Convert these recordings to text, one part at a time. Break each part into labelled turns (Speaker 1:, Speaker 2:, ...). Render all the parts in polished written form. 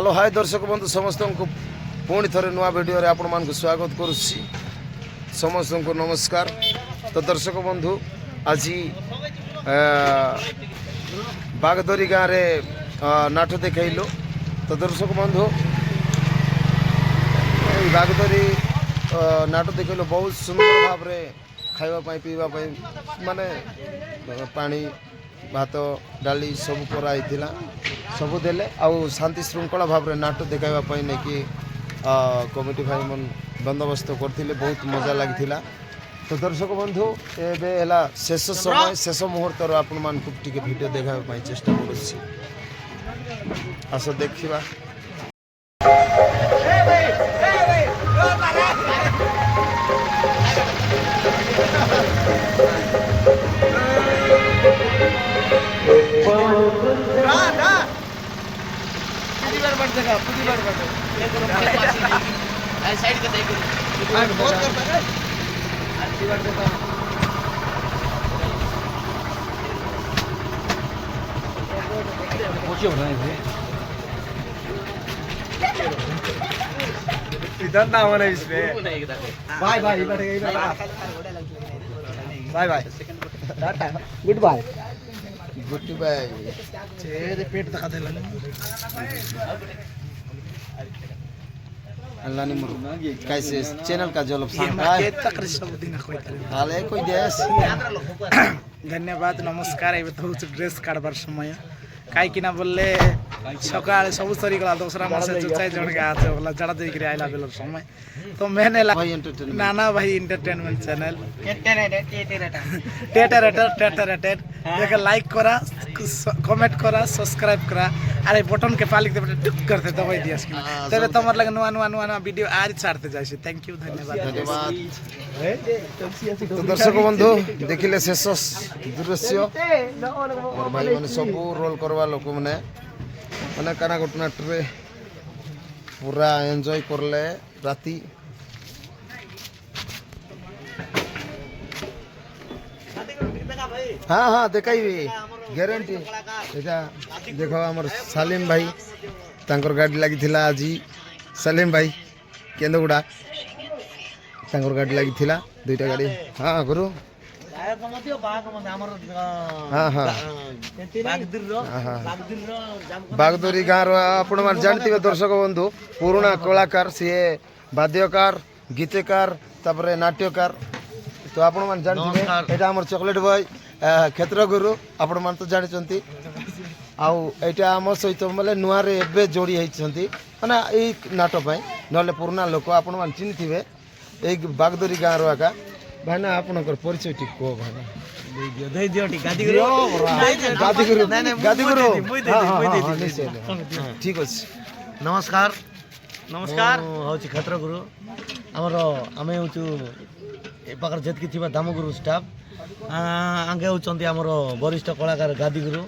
Speaker 1: Hello hi दर्शक बंधु समस्त को पुणी थे नुआ भिडियो आपण मान स्वागत करुच्ची समस्त को नमस्कार। तो दर्शक बंधु आज बागदरी गाँव में नाट देखलु। तो दर्शक बंधु बागदरी नाट देखलु बहुत सुंदर भाव में खावाई पीवाई माने पानी भात डाली सब कराई सब देले आउ शांति श्रृंखला भाव में नाट देखाइबा नहीं कि कमिटी भाई मन बंदोबस्त करथिले बहुत मजा लगी। तो दर्शक बंधु एबे शेष समय शेष मुहूर्त आपण मान टिके वीडियो देखाइबा चेष्टा करूछि। आस देखिबा।
Speaker 2: साइड के देखो बहुत करता है अच्छी बात है। पूछिए बनाए थे इधर ना होना इसमें बाय बाय बैठेगा बाय बाय टाटा गुड बाय
Speaker 1: गुड बाय।
Speaker 2: तेरे पेट दिखा दे
Speaker 1: अल्लाह ने मुर्गा कैसे चैनल का जॉब हाले कोई देश
Speaker 2: धन्यवाद नमस्कार। ड्रेस काटबार समय कहीं बोले सका सब सरीगला दूसरा मासे जो चाहे जन गया जड़ा देकर आइला बेल समय। तो मैंने नाना भाई एंटरटेनमेंट चैनल देख लाइक करा कमेंट करा सब्सक्राइब करा अरे बटन के पालिक टुक करते दबाई दिया तेरे तुम्हारे लगे नुआ नुआ नुआ वीडियो आज छाड़ते जाए। थैंक यू धन्यवाद
Speaker 1: धन्यवाद। तो दर्शक बंधु देखिले शेष दृश्य और भाई मैंने सब रोल करवा लोक मैंने मैंने काना घटना पूरा एंजॉय करले राती। हाँ हाँ देखाइबी ग्यारंटी एटा देखो हमर सालिम भाई तांकर गाड़ी लगी थिला आज सालिम भाई केंदुगुड़ा तांकर गाड़ी लगी थिला दुईटा गाड़ी। हाँ गुरु हाँ हाँ बागदरी गाँव आपण मान जानते दर्शक बंधु पुराना कलाकार सी वाद्यकार गीतकार तापर नाट्यकार। तो आपण मान जानते एटा हमर चॉकलेट बॉय क्षेत्र गुरु आपण मान तो जानते आउ एटा आम सहित मतलब नुआ रे एबे जोड़ी होती माने एई नाट पाई नले पुराना लोक आपण मान चिन्ह थिबे एई बागदरी गाँव रो आका भाईना आपनकर परिचय टिक को भाईना
Speaker 2: दे दियो गादी गुरु
Speaker 1: ठीक अछि।
Speaker 2: नमस्कार नमस्कार हूँ क्षेत्र गुरु आमर आम हूँ पाखर जितकी थी दाम गुरु स्टाफ आगे होती आमर वरिष्ठ कलाकार गादी गुरु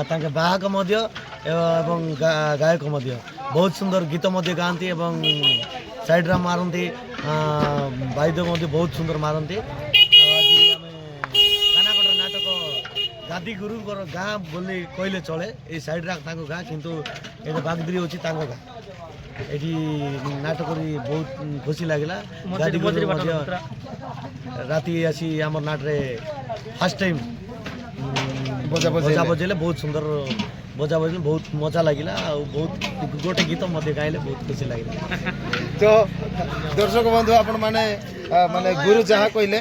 Speaker 2: तांके बाहक एवं गायक बहुत सुंदर गीत गाती साइड रा मारती वाद्य बहुत सुंदर मारती। कानाकोट नाटक गादी गुरु गाँ बोली कहले चले ये साइड रा गाँ किंतु ये बागदरी होची गाँ ये नाटक बहुत खुशी लगे। गादी गुरु राति आसी आम नाटे फास्ट टाइम बजा बजेले बहुत सुंदर बजा बजे बहुत मजा लगे बहुत गोटे गीत गाइले बहुत खुशी लगे।
Speaker 1: तो दर्शक बंधु आपण माने माने गुरु जहाँ कहले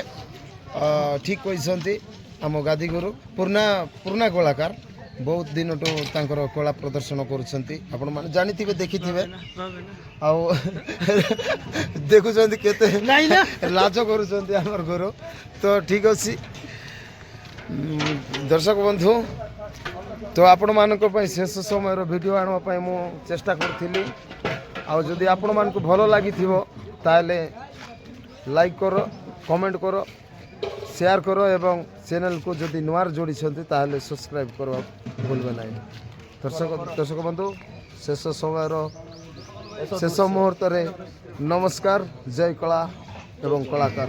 Speaker 1: ठीक कहते आम गादी गुरु पुराना कलाकार बहुत दिन तो तांकर कला प्रदर्शन करुछंती आपण माने जानिथिबे देखिथिबे आउ देखुछंती केते लाज करुछंती हमर गुरु। तो ठीक अछि दर्शक बंधु तो आपण मानक पई शेष समय रो वीडियो आनवा पई मु चेष्टा करथिली आउ जदि आपण मानक भलो लागिथिबो ताले लाइक करो कमेंट करो शेयर करो एवं चैनल को जदि नुआर जोड़ी छंती ताले सब्सक्राइब करवा भूलबे नाही। दर्शक बंधु शेष समय रो शेष मुहूर्त रे नमस्कार जय कला एवं कलाकार।